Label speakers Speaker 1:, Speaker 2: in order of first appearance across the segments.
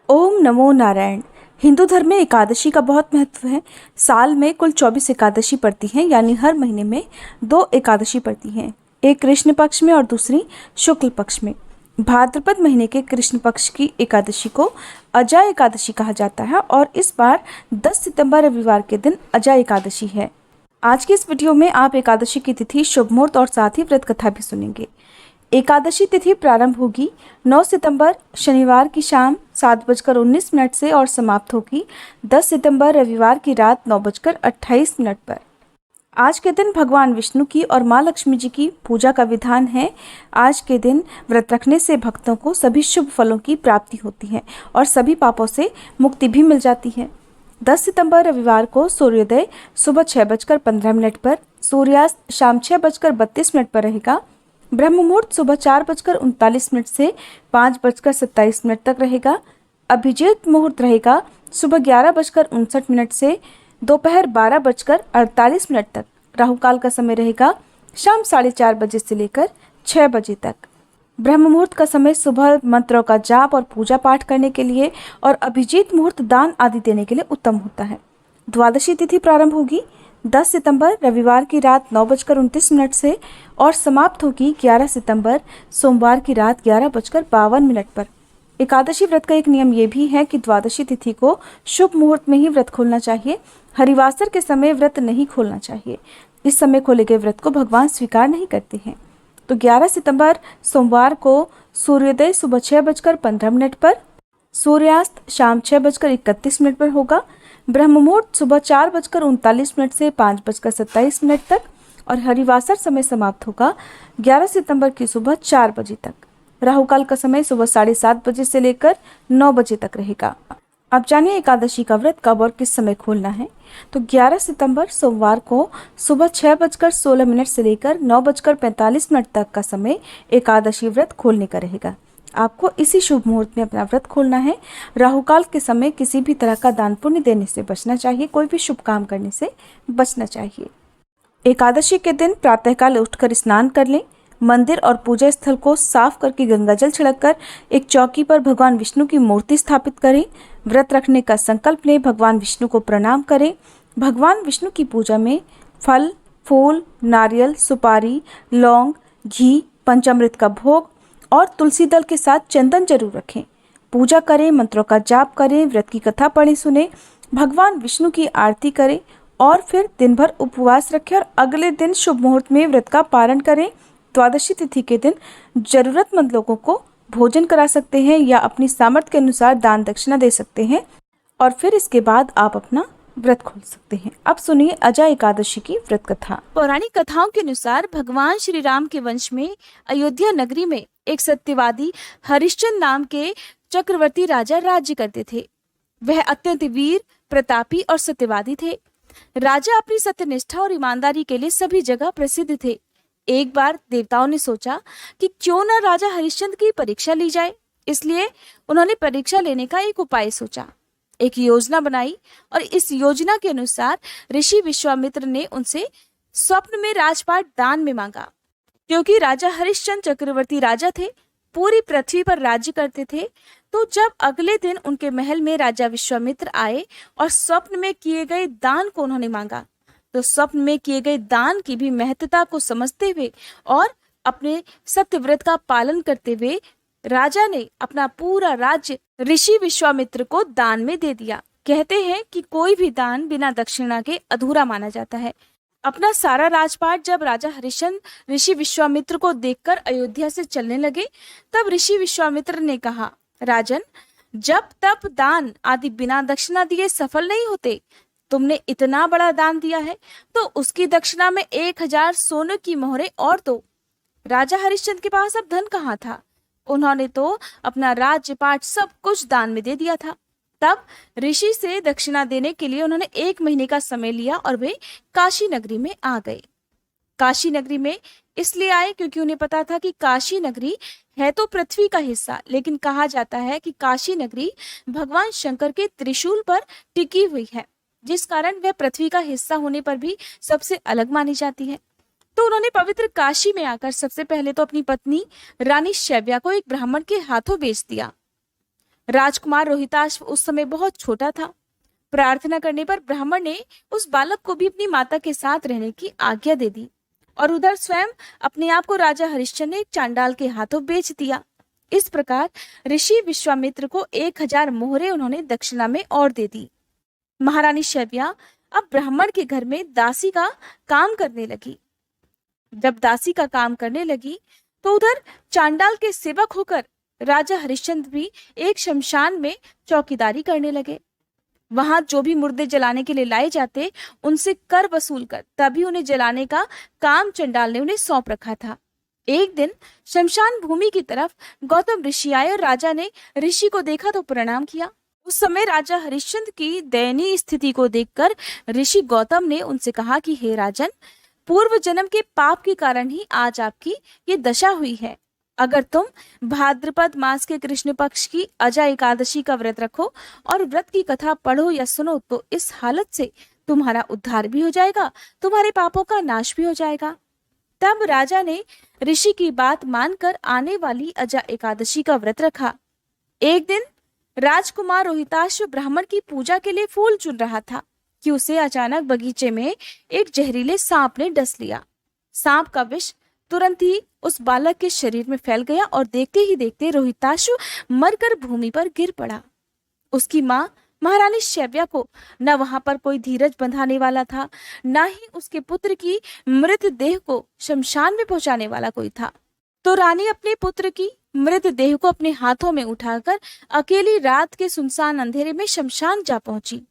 Speaker 1: ओम नमो नारायण। हिंदू धर्म में एकादशी का बहुत महत्व है। साल में कुल 24 एकादशी पड़ती हैं, यानी हर महीने में 2 एकादशी पड़ती हैं, एक कृष्ण पक्ष में और दूसरी शुक्ल पक्ष में। भाद्रपद महीने के कृष्ण पक्ष की एकादशी को अजा एकादशी कहा जाता है और इस बार 10 सितंबर रविवार के दिन अजा एकादशी है। आज की इस वीडियो में आप एकादशी की तिथि, शुभ मुहूर्त और साथ ही व्रत कथा भी सुनेंगे। एकादशी तिथि प्रारंभ होगी 9 सितंबर शनिवार की शाम 7:19 से और समाप्त होगी 10 सितंबर रविवार की रात 9:28 पर। आज के दिन भगवान विष्णु की और माँ लक्ष्मी जी की पूजा का विधान है। आज के दिन व्रत रखने से भक्तों को सभी शुभ फलों की प्राप्ति होती है और सभी पापों से मुक्ति भी मिल जाती है। 10 सितंबर रविवार को सूर्योदय सुबह 6:15 पर, सूर्यास्त शाम 6:32 पर रहेगा। ब्रह्म मुहूर्त सुबह 4:39 से 5:27 तक रहेगा। अभिजीत मुहूर्त रहेगा सुबह 11:59 से दोपहर 12:48 तक। राहु काल का समय रहेगा शाम 4:30 बजे से लेकर 6 बजे तक। ब्रह्म मुहूर्त का समय सुबह मंत्रों का जाप और पूजा पाठ करने के लिए और अभिजीत मुहूर्त दान आदि देने के लिए उत्तम होता है। द्वादशी तिथि प्रारंभ होगी 10 सितंबर रविवार की रात 9:29 से और समाप्त होगी 11 सितंबर सोमवार की रात 11:52 पर। एकादशी व्रत का एक नियम ये भी है कि द्वादशी तिथि को शुभ मुहूर्त में ही व्रत खोलना चाहिए। हरिवासर के समय व्रत नहीं खोलना चाहिए। इस समय खोले गए व्रत को भगवान स्वीकार नहीं करते हैं। तो 11 सितंबर सोमवार को सूर्योदय सुबह 6:15 पर, सूर्यास्त शाम 6:31 पर होगा। ब्रह्म मुहूर्त सुबह 4:39 से 5:27 तक और हरिवासर समय समाप्त होगा 11 सितंबर की सुबह 4 बजे तक। राहु काल का समय सुबह 7:30 बजे से लेकर 9 बजे तक रहेगा। अब जानिए एकादशी का व्रत कब और किस समय खोलना है। तो 11 सितंबर सोमवार को सुबह 6:16 से लेकर 9:45 तक का समय एकादशी व्रत खोलने का रहेगा। आपको इसी शुभ मुहूर्त में अपना व्रत खोलना है। राहु काल के समय किसी भी तरह का दान पुण्य देने से बचना चाहिए, कोई भी शुभ काम करने से बचना चाहिए। एकादशी के दिन प्रातःकाल उठकर स्नान कर लें। मंदिर और पूजा स्थल को साफ करके गंगाजल छिड़ककर एक चौकी पर भगवान विष्णु की मूर्ति स्थापित करें। व्रत रखने का संकल्प लें। भगवान विष्णु को प्रणाम करें। भगवान विष्णु की पूजा में फल, फूल, नारियल, सुपारी, लौंग, घी, पंचामृत का भोग और तुलसी दल के साथ चंदन जरूर रखें। पूजा करें, मंत्रों का जाप करें, व्रत की कथा पढ़ें सुने, भगवान विष्णु की आरती करें और फिर दिन भर उपवास रखें और अगले दिन शुभ मुहूर्त में व्रत का पारण करें। द्वादशी तिथि के दिन जरूरतमंद लोगों को भोजन करा सकते हैं या अपनी सामर्थ्य के अनुसार दान दक्षिणा दे सकते हैं और फिर इसके बाद आप अपना व्रत खोल सकते हैं। अब सुनिए अजा एकादशी की व्रत कथा। पौराणिक कथाओं के अनुसार भगवान श्री राम के वंश में अयोध्या नगरी में एक सत्यवादी हरिश्चंद्र नाम के चक्रवर्ती राजा राज्य करते थे। वह अत्यंत वीर, प्रतापी और सत्यवादी थे। राजा अपनी सत्यनिष्ठा और ईमानदारी के लिए सभी जगह प्रसिद्ध थे। एक बार देवताओं ने सोचा कि क्यों न राजा हरिश्चंद्र की परीक्षा ली जाए। इसलिए उन्होंने परीक्षा लेने का एक उपाय सोचा, एक योजना बनाई और इस योजना के अनुसार ऋषि विश्वामित्र ने उनसे स्वप्न में राजपाट दान में मांगा। क्योंकि राजा हरिश्चंद्र चक्रवर्ती राजा थे, पूरी पृथ्वी पर राज्य करते थे, तो जब अगले दिन उनके महल में राजा विश्वामित्र आए और स्वप्न में किए गए दान को उन्होंने मांगा, तो स्वप्न में किए गए दान की भी महत्ता को समझते हुए और अपने सत्यव्रत का पालन करते हुए राजा ने अपना पूरा राज्य ऋषि विश्वामित्र को दान में दे दिया। कहते हैं कि कोई भी दान बिना दक्षिणा के अधूरा माना जाता है। अपना सारा राजपाट जब राजा हरिश्चंद्र ऋषि विश्वामित्र को देखकर अयोध्या से चलने लगे, तब ऋषि विश्वामित्र ने कहा, राजन, जब तप दान आदि बिना दक्षिणा दिए सफल नहीं होते। तुमने इतना बड़ा दान दिया है तो उसकी दक्षिणा में 1000 सोने की मोहरें और दो। राजा हरिश्चंद्र के पास अब धन कहाँ था? उन्होंने तो अपना राज्यपाट सब कुछ दान में दे दिया था। तब ऋषि से दक्षिणा देने के लिए उन्होंने 1 महीने का समय लिया और वे काशी नगरी में आ गए। काशी नगरी में इसलिए आए क्योंकि उन्हें पता था कि काशी नगरी है तो पृथ्वी का हिस्सा, लेकिन कहा जाता है कि काशी नगरी भगवान शंकर के त्रिशूल पर टिकी हुई है, जिस कारण वह पृथ्वी का हिस्सा होने पर भी सबसे अलग मानी जाती है। तो उन्होंने पवित्र काशी में आकर सबसे पहले तो अपनी पत्नी रानी शैव्या को एक ब्राह्मण के हाथों बेच दिया। राजकुमार रोहिताश्व उस समय बहुत छोटा था। प्रार्थना करने पर ब्राह्मण ने उस बालक को भी अपनी माता के साथ रहने की आज्ञा दे दी और उधर स्वयं अपने आप को राजा हरिश्चंद्र ने एक चांडाल के हाथों बेच दिया। इस प्रकार ऋषि विश्वामित्र को 1000 मोहरे उन्होंने दक्षिणा में और दे दी। महारानी शैव्या अब ब्राह्मण के घर में दासी का काम करने लगी। जब दासी का काम करने लगी तो उधर चांडाल के सेवक होकर राजा हरिश्चंद्र भी एक शमशान में चौकीदारी करने लगे। वहां जो भी मुर्दे जलाने के लिए लाए जाते उनसे कर वसूल कर तभी उन्हें जलाने का काम चंडाल ने उन्हें सौंप रखा था। एक दिन शमशान भूमि की तरफ गौतम ऋषि आए और राजा ने ऋषि को देखा तो प्रणाम किया। उस समय राजा हरिश्चंद्र की दयनीय स्थिति को देखकर ऋषि गौतम ने उनसे कहा कि हे राजन, पूर्व जन्म के पाप के कारण ही आज आपकी ये दशा हुई है। अगर तुम भाद्रपद मास के कृष्ण पक्ष की अजा एकादशी का व्रत रखो और व्रत की कथा पढ़ो या सुनो तो इस हालत से तुम्हारा उद्धार भी हो जाएगा, तुम्हारे पापों का नाश भी हो जाएगा। तब राजा ने ऋषि की बात मानकर आने वाली अजा एकादशी का व्रत रखा। एक दिन राजकुमार रोहिताश्व ब्राह्मण की पूजा के लिए फूल चुन रहा था कि उसे अचानक बगीचे में एक जहरीले सांप ने डस लिया। सांप का विष तुरंत ही उस बालक के शरीर में फैल गया और देखते ही देखते रोहिताश्व मरकर भूमि पर गिर पड़ा। उसकी माँ महारानी शैव्या को न वहां पर कोई धीरज बंधाने वाला था, न ही उसके पुत्र की मृतदेह को शमशान में पहुंचाने वाला कोई था। तो रानी अपने पुत्र की मृतदेह को अपने हाथों में उठाकर अकेली रात के सुनसान अंधेरे में शमशान जा पहुंची,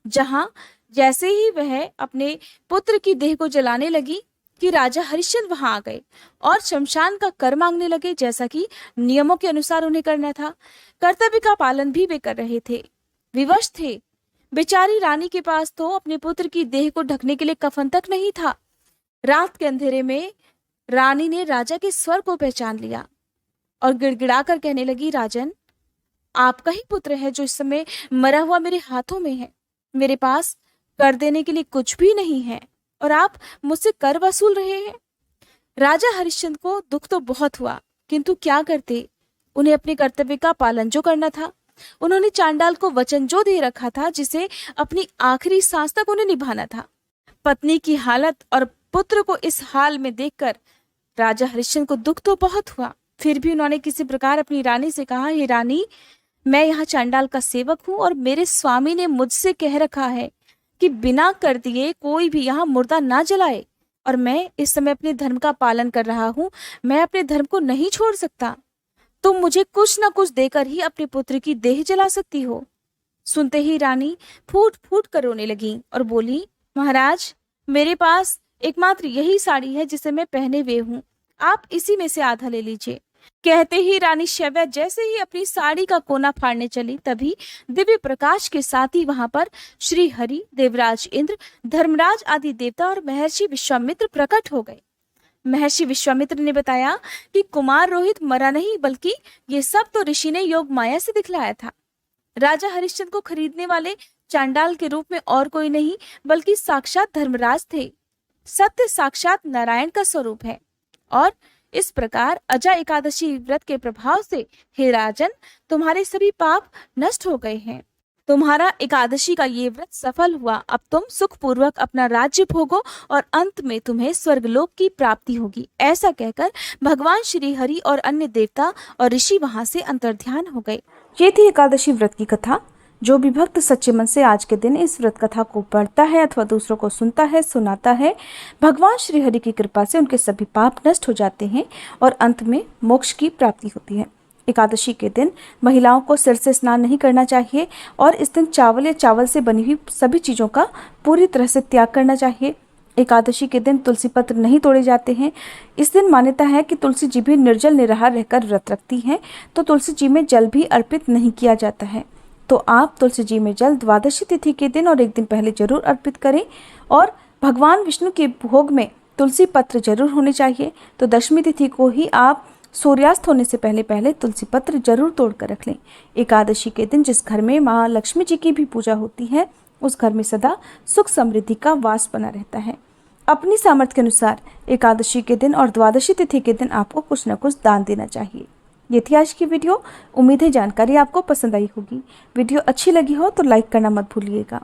Speaker 1: जहां जैसे ही वह अपने पुत्र की देह को जलाने लगी कि राजा हरिश्चंद्र वहां आ गए और शमशान का कर मांगने लगे, जैसा कि नियमों के अनुसार उन्हें करना था। कर्तव्य का पालन भी वे कर रहे थे, विवश थे। बेचारी रानी के पास तो अपने पुत्र की देह को ढकने के लिए कफन तक नहीं था। रात के अंधेरे में रानी ने राजा के स्वर को पहचान लिया और गिड़गिड़ाकर कहने लगी, राजन, आपका ही पुत्र है जो इस समय मरा हुआ मेरे हाथों में है। मेरे पास कर देने के लिए कुछ भी नहीं है और आप मुझसे कर वसूल रहे हैं। राजा हरिश्चंद्र को दुख तो बहुत हुआ, किंतु क्या करते, उन्हें अपने कर्तव्य का पालन जो करना था। उन्होंने चांडाल को वचन जो दे रखा था, जिसे अपनी आखिरी सांस तक उन्हें निभाना था। पत्नी की हालत और पुत्र को इस हाल में देखकर राजा हरिश्चंद्र को दुख तो बहुत हुआ, फिर भी उन्होंने किसी प्रकार अपनी रानी से कहा, हे रानी, मैं यहाँ चांडाल का सेवक हूँ और मेरे स्वामी ने मुझसे कह रखा है कि बिना कर दिए कोई भी यहाँ मुर्दा ना जलाए, और मैं इस समय अपने धर्म का पालन कर रहा हूँ। मैं अपने धर्म को नहीं छोड़ सकता। तुम मुझे कुछ न कुछ देकर ही अपने पुत्र की देह जला सकती हो। सुनते ही रानी फूट फूट कर रोने लगी और बोली, महाराज, मेरे पास एकमात्र यही साड़ी है जिसे मैं पहने हुए हूँ, आप इसी में से आधा ले लीजिए। कहते ही रानी शैव्या जैसे ही अपनी साड़ी का कोना फाड़ने चली, तभी दिव्य प्रकाश के साथ ही वहां पर श्री हरि, देवराज इंद्र, धर्मराज आदि देवता और महर्षि विश्वामित्र प्रकट हो गए। महर्षि विश्वामित्र ने बताया कि कुमार रोहित मरा नहीं, बल्कि ये सब तो ऋषि ने योग माया से दिखलाया था। राजा हरिश्चंद्र को खरीदने वाले चांडाल के रूप में और कोई नहीं बल्कि साक्षात धर्मराज थे। सत्य साक्षात नारायण का स्वरूप है। और इस प्रकार अजा एकादशी व्रत के प्रभाव से हे राजन, तुम्हारे सभी पाप नष्ट हो गए हैं। तुम्हारा एकादशी का ये व्रत सफल हुआ। अब तुम सुखपूर्वक अपना राज्य भोगो और अंत में तुम्हें स्वर्गलोक की प्राप्ति होगी। ऐसा कहकर भगवान श्री हरि और अन्य देवता और ऋषि वहां से अंतर्ध्यान हो गए।
Speaker 2: ये थी एकादशी व्रत की कथा। जो भी भक्त सच्चे मन से आज के दिन इस व्रत कथा को पढ़ता है अथवा दूसरों को सुनता है, सुनाता है, भगवान श्री हरि की कृपा से उनके सभी पाप नष्ट हो जाते हैं और अंत में मोक्ष की प्राप्ति होती है। एकादशी के दिन महिलाओं को सिर से स्नान नहीं करना चाहिए और इस दिन चावल या चावल से बनी हुई सभी चीज़ों का पूरी तरह से त्याग करना चाहिए। एकादशी के दिन तुलसी पत्र नहीं तोड़े जाते हैं। इस दिन मान्यता है कि तुलसी जी भी निर्जल निराहार रहकर व्रत रखती हैं, तो तुलसी जी में जल भी अर्पित नहीं किया जाता है। तो आप तुलसी जी में जल द्वादशी तिथि के दिन और एक दिन पहले जरूर अर्पित करें। और भगवान विष्णु के भोग में तुलसी पत्र जरूर होने चाहिए। तो दशमी तिथि को ही आप सूर्यास्त होने से पहले पहले तुलसी पत्र जरूर तोड़ कर रख लें। एकादशी के दिन जिस घर में माँ लक्ष्मी जी की भी पूजा होती है, उस घर में सदा सुख समृद्धि का वास बना रहता है। अपनी सामर्थ्य के अनुसार एकादशी के दिन और द्वादशी तिथि के दिन आपको कुछ न कुछ दान देना चाहिए।
Speaker 1: ये थी आज की वीडियो। उम्मीद है जानकारी आपको पसंद आई होगी। वीडियो अच्छी लगी हो तो लाइक करना मत भूलिएगा।